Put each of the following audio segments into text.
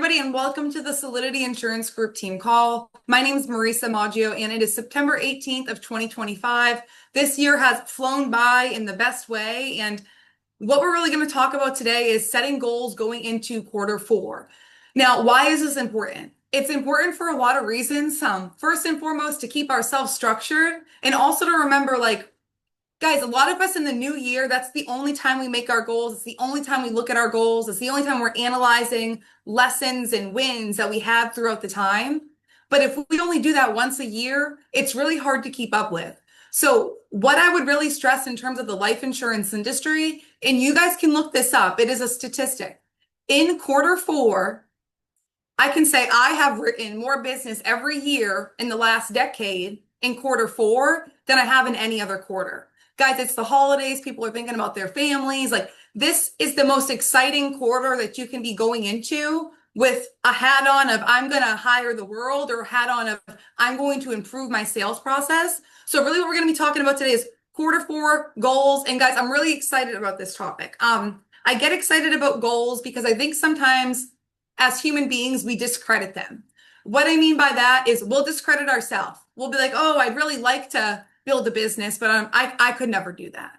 everybody, and welcome to the Solidity Insurance Group team call. My name is Marysa Maggio, and it is September 18th of 2025. This year has flown by in the best way, and what we're really going to talk about today is setting goals going into quarter 4. Now, why is this important? It's important for a lot of reasons. First and foremost, to keep ourselves structured, and also to remember, guys, a lot of us in the new year, that's the only time we make our goals. It's the only time we look at our goals. It's the only time we're analyzing lessons and wins that we have throughout the time. But if we only do that once a year, it's really hard to keep up with. So what I would really stress in terms of the life insurance industry, and you guys can look this up, it is a statistic. In quarter 4, I can say I have written more business every year in the last decade in quarter 4 than I have in any other quarter. Guys, it's the holidays. People are thinking about their families. This is the most exciting quarter that you can be going into with a hat on of I'm going to hire the world, or a hat on of I'm going to improve my sales process. So really what we're going to be talking about today is quarter 4 goals. And guys, I'm really excited about this topic. I get excited about goals because I think sometimes as human beings, we discredit them. What I mean by that is we'll discredit ourselves. We'll be like, oh, I'd really like to build a business, but I could never do that.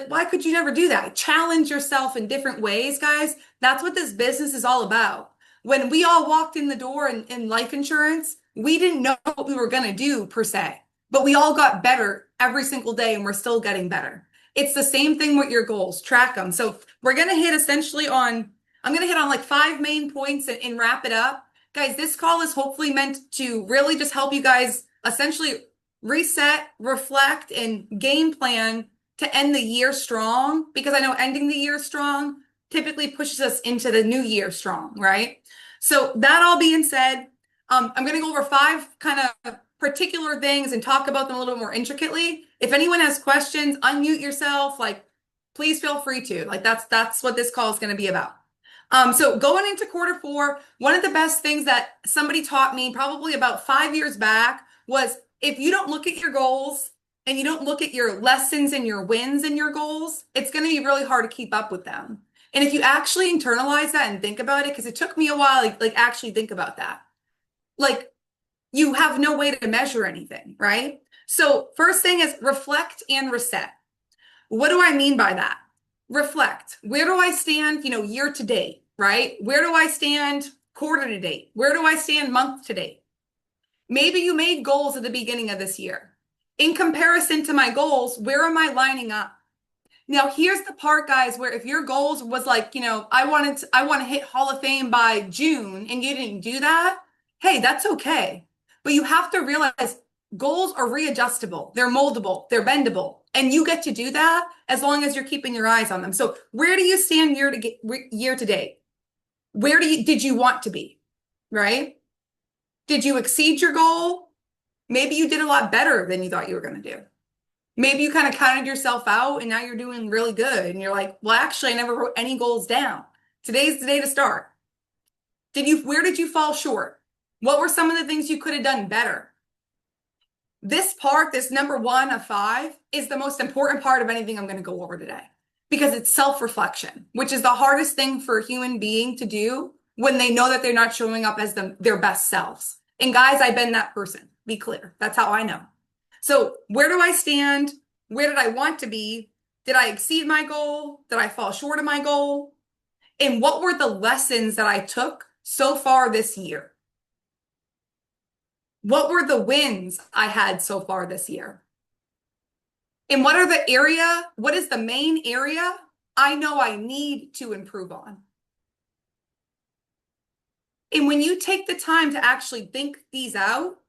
Why could you never do that? Challenge yourself in different ways, guys. That's what this business is all about. When we all walked in the door in life insurance, we didn't know what we were going to do per se, but we all got better every single day, and we're still getting better. It's the same thing with your goals. Track them. So we're going to hit I'm going to hit on 5 main points and wrap it up. Guys, this call is hopefully meant to really just help you guys essentially reset, reflect, and game plan to end the year strong, because I know ending the year strong typically pushes us into the new year strong, right? So that all being said, I'm going to go over 5 kind of particular things and talk about them a little bit more intricately. If anyone has questions, unmute yourself. Please feel free to. That's what this call is going to be about. So going into quarter 4, one of the best things that somebody taught me probably about 5 years back was, if you don't look at your goals and you don't look at your lessons and your wins in your goals, it's going to be really hard to keep up with them. And if you actually internalize that and think about it, because it took me a while, actually think about that. You have no way to measure anything, right? So first thing is reflect and reset. What do I mean by that? Reflect. Where do I stand, year to date, right? Where do I stand quarter to date? Where do I stand month to date? Maybe you made goals at the beginning of this year. In comparison to my goals, where am I lining up? Now, here's the part, guys, where if your goals was I want to hit Hall of Fame by June, and you didn't do that, hey, that's okay. But you have to realize goals are readjustable. They're moldable. They're bendable. And you get to do that as long as you're keeping your eyes on them. So where do you stand year to date? Where did you want to be, right? Did you exceed your goal? Maybe you did a lot better than you thought you were going to do. Maybe you kind of counted yourself out and now you're doing really good. And you're like, well, actually, I never wrote any goals down. Today's the day to start. Where did you fall short? What were some of the things you could have done better? This part, this number 1 of 5, is the most important part of anything I'm going to go over today, because it's self-reflection, which is the hardest thing for a human being to do when they know that they're not showing up as their best selves. And guys, I've been that person. Be clear. That's how I know. So where do I stand? Where did I want to be? Did I exceed my goal? Did I fall short of my goal? And what were the lessons that I took so far this year? What were the wins I had so far this year? And what is the main area I know I need to improve on? And when you take the time to actually think these out,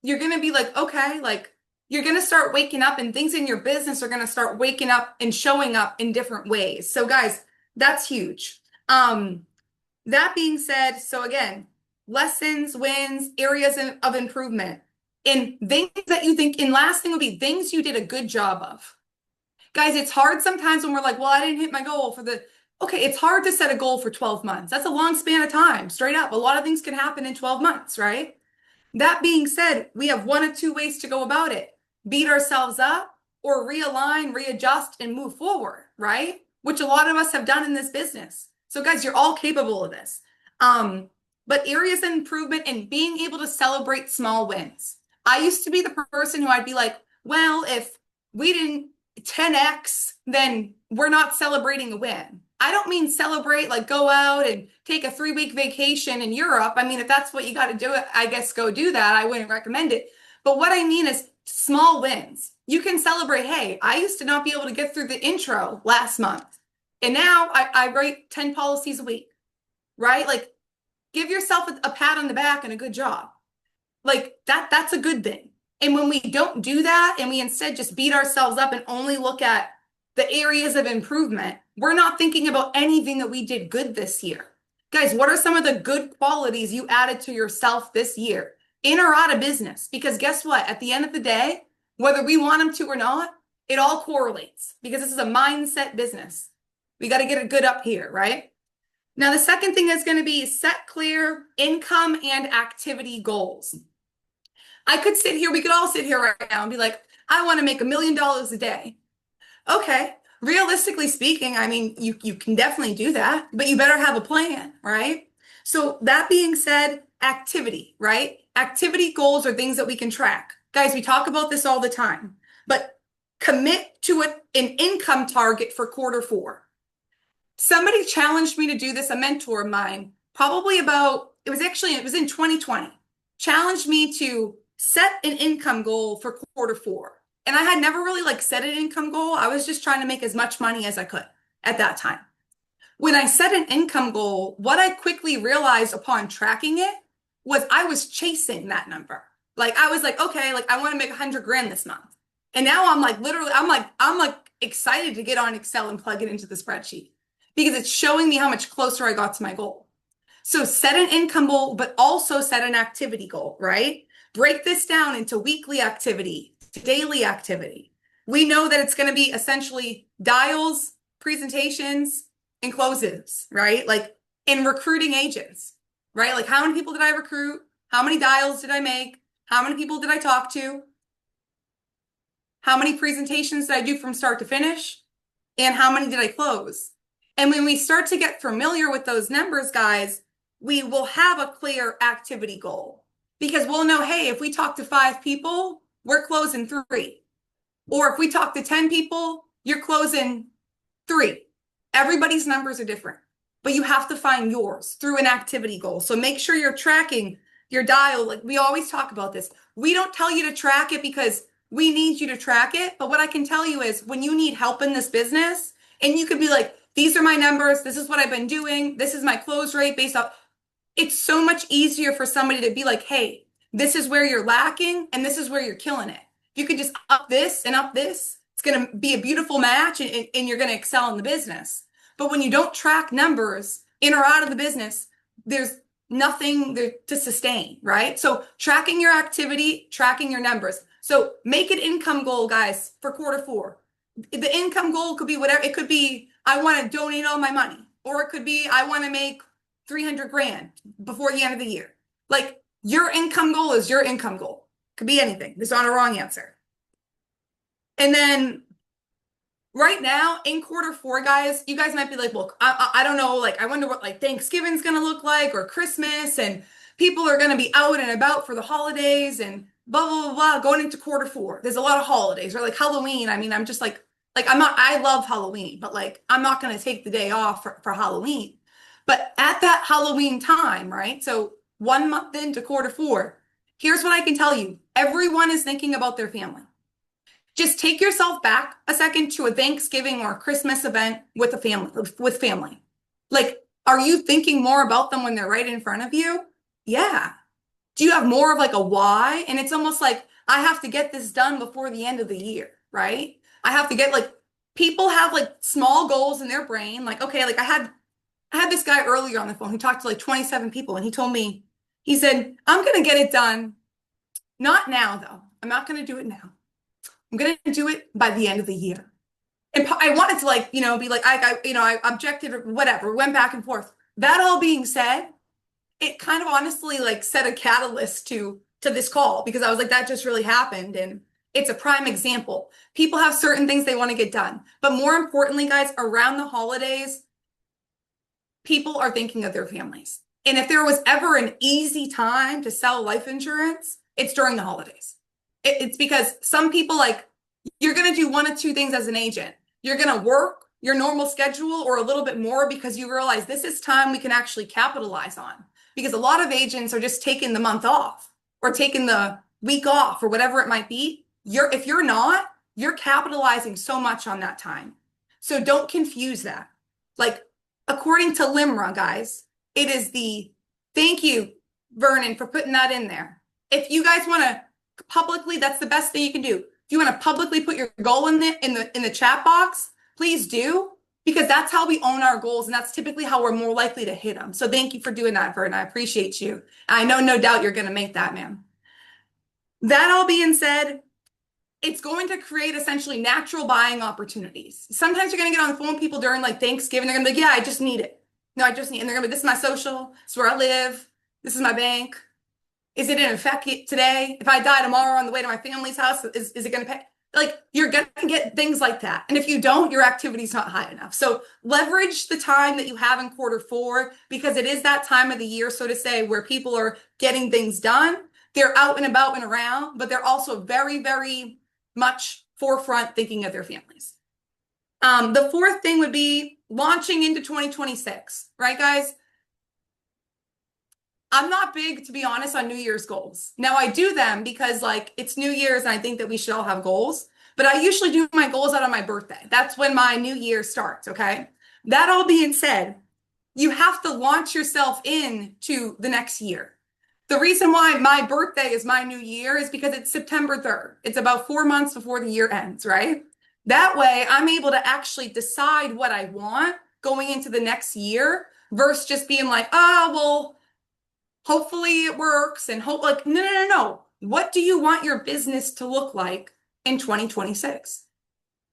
you're going to be okay, you're going to start waking up, and things in your business are going to start waking up and showing up in different ways. So guys, that's huge. That being said, so again, lessons, wins, areas of improvement, and things that you think, and last thing would be things you did a good job of. Guys, it's hard sometimes when we're like, well, I didn't hit my goal okay, it's hard to set a goal for 12 months. That's a long span of time, straight up. A lot of things can happen in 12 months, right? That being said, we have 1 of 2 ways to go about it. Beat ourselves up, or realign, readjust, and move forward, right? Which a lot of us have done in this business. So guys, you're all capable of this. But but areas of improvement and being able to celebrate small wins. I used to be the person who I'd be like, well, if we didn't 10x, then we're not celebrating a win. I don't mean celebrate like go out and take a 3-week vacation in Europe. I mean, if that's what you got to do, I guess go do that. I wouldn't recommend it. But what I mean is small wins. You can celebrate, hey, I used to not be able to get through the intro last month. And now I write 10 policies a week, right? Like give yourself a pat on the back and a good job. Like that's a good thing. And when we don't do that and we instead just beat ourselves up and only look at the areas of improvement, we're not thinking about anything that we did good this year. Guys, what are some of the good qualities you added to yourself this year, in or out of business? Because guess what? At the end of the day, whether we want them to or not, it all correlates because this is a mindset business. We got to get it good up here, right? Now, the second thing is going to be set clear income and activity goals. I could sit here, we could all sit here right now and be like, I want to make $1 million a day. Okay, realistically speaking, I mean, you can definitely do that, but you better have a plan, right? So that being said, activity, right? Activity goals are things that we can track. Guys, we talk about this all the time, but commit to an income target for Q4. Somebody challenged me to do this, a mentor of mine, probably about, it was in 2020, challenged me to set an income goal for Q4. And I had never really like set an income goal. I was just trying to make as much money as I could at that time. When I set an income goal, what I quickly realized upon tracking it was I was chasing that number. Like I was like, okay, like I want to make 100 grand this month. And now I'm like, literally, I'm like excited to get on Excel and plug it into the spreadsheet because it's showing me how much closer I got to my goal. So set an income goal, but also set an activity goal, right? Break this down into weekly activity, daily activity. We know that it's going to be essentially dials, presentations, and closes, right? Like in recruiting agents, right? Like how many people did I recruit? How many dials did I make? How many people did I talk to? How many presentations did I do from start to finish? And how many did I close? And when we start to get familiar with those numbers, guys, we will have a clear activity goal because we'll know, hey, if we talk to 5 people, we're closing 3. Or if we talk to 10 people, you're closing 3. Everybody's numbers are different, but you have to find yours through an activity goal. So make sure you're tracking your dial. Like we always talk about this. We don't tell you to track it because we need you to track it. But what I can tell you is when you need help in this business and you could be like, these are my numbers. This is what I've been doing. This is my close rate based off. It's so much easier for somebody to be like, hey, this is where you're lacking and this is where you're killing it. If you could just up this and up this, it's going to be a beautiful match and you're going to excel in the business. But when you don't track numbers in or out of the business, there's nothing there to sustain, right? So tracking your activity, tracking your numbers. So make an income goal, guys, for Q4. The income goal could be whatever. It could be, I want to donate all my money, or it could be, I want to make 300 grand before the end of the year. Like your income goal is your income goal. Could be anything. There's not a wrong answer. And then right now in Q4, guys, you guys might be like, look, I don't know. Like, I wonder what like Thanksgiving's going to look like or Christmas, and people are going to be out and about for the holidays and blah, blah, blah, blah, going into Q4. There's a lot of holidays, right? Like Halloween. I mean, I'm just like I love Halloween, but like, I'm not going to take the day off for Halloween. But at that Halloween time, right? So 1 month into Q4, here's what I can tell you. Everyone is thinking about their family. Just take yourself back a second to a Thanksgiving or a Christmas event with family. Like, are you thinking more about them when they're right in front of you? Yeah. Do you have more of like a why? And it's almost like, I have to get this done before the end of the year, right? I have to get like, people have like small goals in their brain. Like, okay, like I had this guy earlier on the phone who talked to like 27 people and he told me, he said, I'm going to get it done. Not now though. I'm not going to do it now. I'm going to do it by the end of the year. And I wanted to like, be like, I objected or whatever, went back and forth. That all being said, it kind of honestly like set a catalyst to this call because I was like, that just really happened. And it's a prime example. People have certain things they want to get done. But more importantly, guys, around the holidays, people are thinking of their families. And if there was ever an easy time to sell life insurance, it's during the holidays. It's because some people like you're going to do one of two things as an agent. You're going to work your normal schedule or a little bit more because you realize this is time we can actually capitalize on. Because a lot of agents are just taking the month off or taking the week off or whatever it might be. If you're not, you're capitalizing so much on that time. So don't confuse that. Like, according to LIMRA, guys, it is thank you, Vernon, for putting that in there. If you guys want to publicly, that's the best thing you can do. If you want to publicly put your goal in the chat box, please do, because that's how we own our goals, and that's typically how we're more likely to hit them. So thank you for doing that, Vernon. I appreciate you. I know, no doubt, you're going to make that, man. That all being said, it's going to create essentially natural buying opportunities. Sometimes you're going to get on the phone with people during like Thanksgiving. They're going to be like, yeah, I just need it. No, I just need it. And they're going to be, this is my social. This is where I live. This is my bank. Is it in effect today? If I die tomorrow on the way to my family's house, is it going to pay? Like, you're going to get things like that. And if you don't, your activity's not high enough. So leverage the time that you have in Q4, because it is that time of the year, so to say, where people are getting things done. They're out and about and around, but they're also very, very much forefront thinking of their families. The fourth thing would be launching into 2026, right, guys? I'm not big, to be honest, on New Year's goals. Now, I do them because like it's New Year's and I think that we should all have goals, but I usually do my goals out on my birthday. That's when my new year starts, okay? That all being said, you have to launch yourself into the next year. The reason why my birthday is my new year is because it's September 3rd. It's about 4 months before the year ends, right? That way, I'm able to actually decide what I want going into the next year versus just being like, oh, well, hopefully it works and hope like, no. What do you want your business to look like in 2026?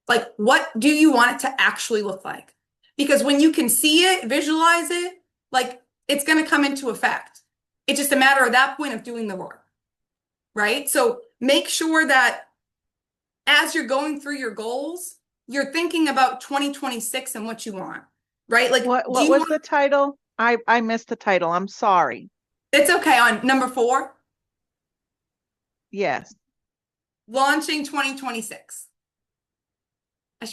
Like, what do you want it to actually look like? Because when you can see it, visualize it, like it's going to come into effect. It's just a matter at that point of doing the work, right? So make sure that as you're going through your goals, you're thinking about 2026 and what you want, right? Like, what was the title? I missed the title. I'm sorry. It's okay. On number 4, Yes. launching 2026.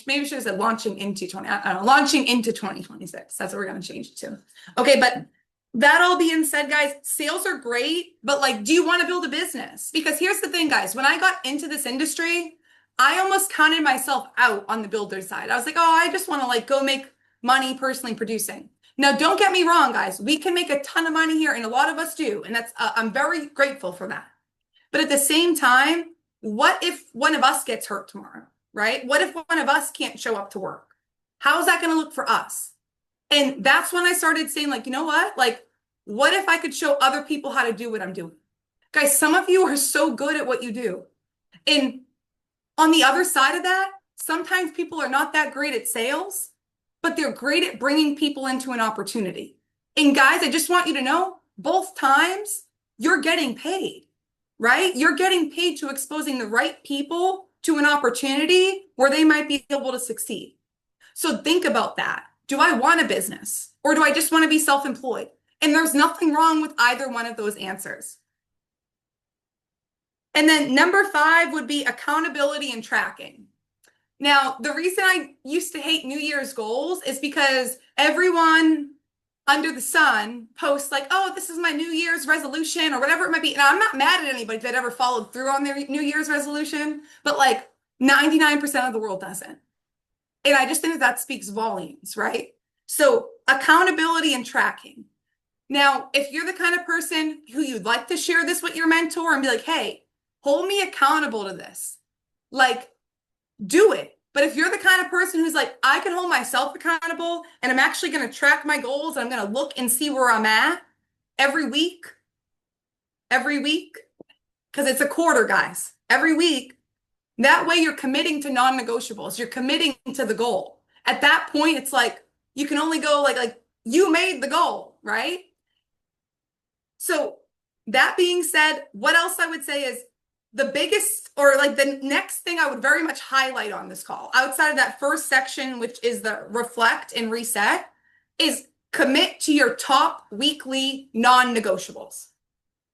Maybe should have said launching into 20. I don't know, launching into 2026. That's what we're going to change it to. Okay, but that all being said, guys, sales are great, but like, do you want to build a business? Because here's the thing, guys, when I got into this industry, I almost counted myself out on the builder side. I was like, oh, I just want to like go make money personally producing. Now, don't get me wrong, guys. We can make a ton of money here, and a lot of us do, and that's I'm very grateful for that. But at the same time, what if one of us gets hurt tomorrow, right? What if one of us can't show up to work? How is that going to look for us? And that's when I started saying, like, you know what? Like, what if I could show other people how to do what I'm doing? Guys, some of you are so good at what you do. And on the other side of that, sometimes people are not that great at sales, but they're great at bringing people into an opportunity. And guys, I just want you to know, both times you're getting paid, right? You're getting paid to exposing the right people to an opportunity where they might be able to succeed. So think about that. Do I want a business or do I just want to be self-employed? And there's nothing wrong with either one of those answers. And then number 5 would be accountability and tracking. Now, the reason I used to hate New Year's goals is because everyone under the sun posts like, oh, this is my New Year's resolution or whatever it might be. Now, I'm not mad at anybody that ever followed through on their New Year's resolution, but like 99% of the world doesn't. And I just think that speaks volumes, right? So accountability and tracking. Now, if you're the kind of person who you'd like to share this with your mentor and be like, hey, hold me accountable to this, like, do it. But if you're the kind of person who's like, I can hold myself accountable and I'm actually going to track my goals and I'm going to look and see where I'm at every week, because it's a quarter, guys, every week. That way you're committing to non-negotiables. You're committing to the goal. At that point, it's like, you can only go like you made the goal, right? So that being said, what else I would say is the biggest, or like the next thing I would very much highlight on this call, outside of that first section, which is the reflect and reset, is Commit to your top weekly non-negotiables.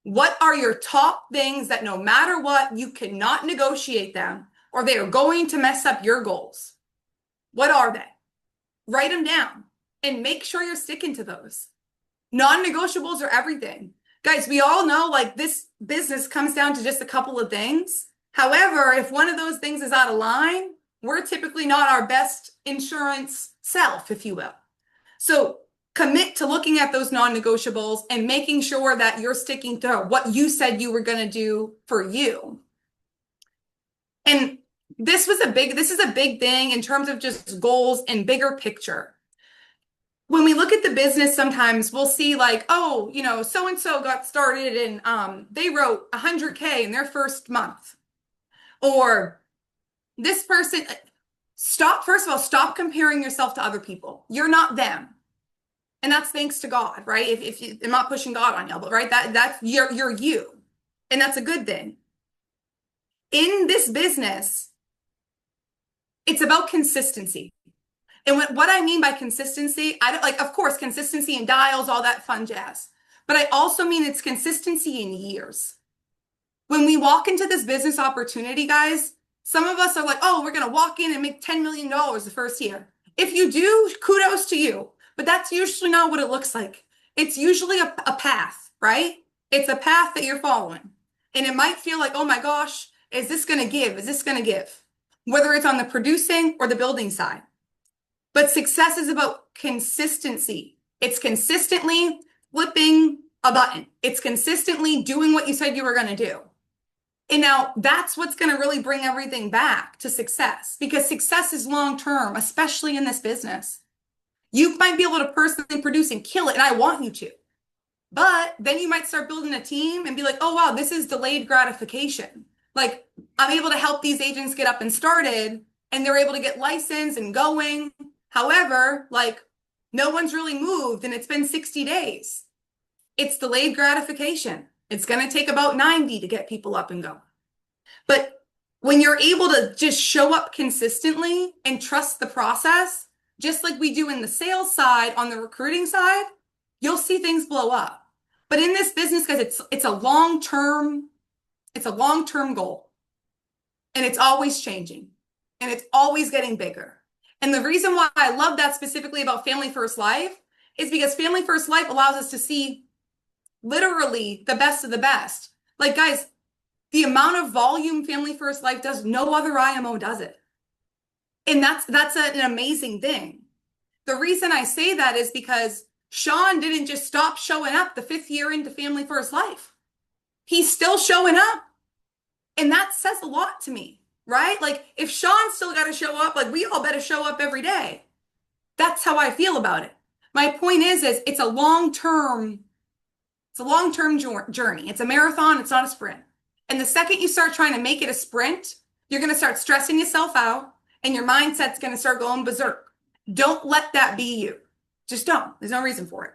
What are your top things that no matter what, you cannot negotiate them or they are going to mess up your goals? What are they? Write them down and make sure you're sticking to those. Non-negotiables are everything. Guys, we all know like this business comes down to just a couple of things. However, if one of those things is out of line, we're typically not our best insurance self, if you will. So commit to looking at those non-negotiables and making sure that you're sticking to what you said you were going to do for you. And this is a big thing in terms of just goals and bigger picture. When we look at the business, sometimes we'll see like, oh, so-and-so got started and they wrote 100K in their first month. Or this person, first of all, stop comparing yourself to other people. You're not them. And that's thanks to God, right? If you, I'm not pushing God on you, but right, that's you're you. And that's a good thing. In this business, it's about consistency. And what I mean by consistency, I don't like, of course, consistency in dials, all that fun jazz. But I also mean it's consistency in years. When we walk into this business opportunity, guys, some of us are like, oh, we're going to walk in and make $10 million the first year. If you do, kudos to you. But that's usually not what it looks like. It's usually a path, right? It's a path that you're following. And it might feel like, oh my gosh, is this going to give? Is this going to give? Whether it's on the producing or the building side. But success is about consistency. It's consistently flipping a button. It's consistently doing what you said you were going to do. And now that's what's going to really bring everything back to success, because success is long term, especially in this business. You might be able to personally produce and kill it, and I want you to. But then you might start building a team and be like, oh, wow, this is delayed gratification. Like, I'm able to help these agents get up and started, and they're able to get licensed and going. However, like, no one's really moved, and it's been 60 days. It's delayed gratification. It's going to take about 90 to get people up and go. But when you're able to just show up consistently and trust the process, just like we do in the sales side, on the recruiting side, you'll see things blow up. But in this business, guys, it's a long-term goal. And it's always changing. And it's always getting bigger. And the reason why I love that specifically about Family First Life is because Family First Life allows us to see literally the best of the best. Like, guys, the amount of volume Family First Life does, no other IMO does it. And that's an amazing thing. The reason I say that is because Sean didn't just stop showing up the 5th year into Family First Life. He's still showing up. And that says a lot to me, right? Like, if Sean's still got to show up, like, we all better show up every day. That's how I feel about it. My point is it's a long-term journey. It's a marathon. It's not a sprint. And the second you start trying to make it a sprint, you're going to start stressing yourself out and your mindset's going to start going berserk. Don't let that be you. Just don't. There's no reason for it.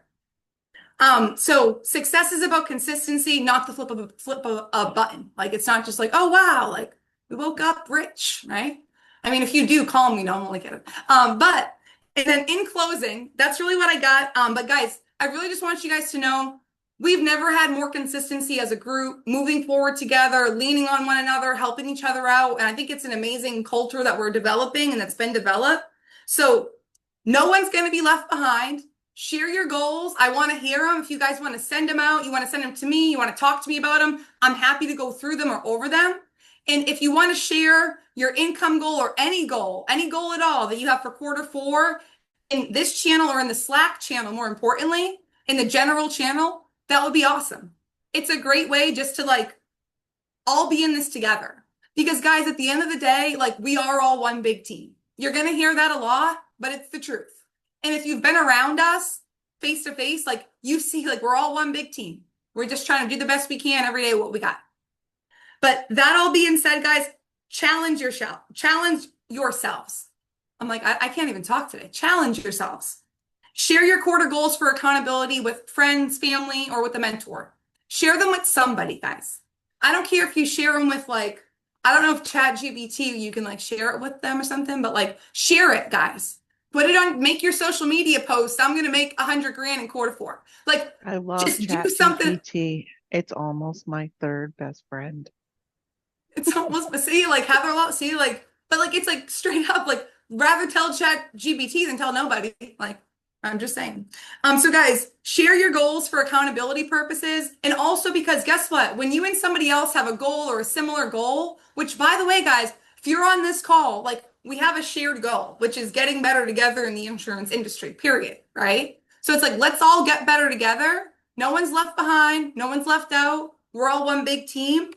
So success is about consistency, not the flip of a button. Like, it's not just like, oh, wow, like, we woke up rich, right? I mean, if you do, call me. No, I'm only kidding. And then in closing, that's really what I got. But guys, I really just want you guys to know we've never had more consistency as a group, moving forward together, leaning on one another, helping each other out. And I think it's an amazing culture that we're developing and that's been developed. So no one's going to be left behind. Share your goals. I want to hear them. If you guys want to send them out, you want to send them to me, you want to talk to me about them, I'm happy to go through them or over them. And if you want to share your income goal or any goal at all that you have for Q4 in this channel or in the Slack channel, more importantly, in the general channel, that would be awesome. It's a great way just to like all be in this together. Because guys, at the end of the day, like, we are all one big team. You're going to hear that a lot, but it's the truth. And if you've been around us face to face, like, you see, like, we're all one big team. We're just trying to do the best we can every day what we got. But that all being said, guys, challenge yourselves. I'm like, I can't even talk today. Challenge yourselves. Share your quarter goals for accountability with friends, family, or with a mentor. Share them with somebody, guys. I don't care if you share them with, like, I don't know if ChatGPT, you can like share it with them or something, but like, share it, guys. Put it on, make your social media post. I'm gonna make 100 grand in quarter four. Like, I love just do Chat something. GPT. It's almost my third best friend. It's almost see, like have a lot, see, like, but like it's like straight up, like rather tell Chat GPT than tell nobody. Like, I'm just saying. So guys, share your goals for accountability purposes, and also because guess what? When you and somebody else have a goal or a similar goal, which by the way, guys, if you're on this call, like we have a shared goal, which is getting better together in the insurance industry, period, right? So it's like let's all get better together. No one's left behind, no one's left out. We're all one big team.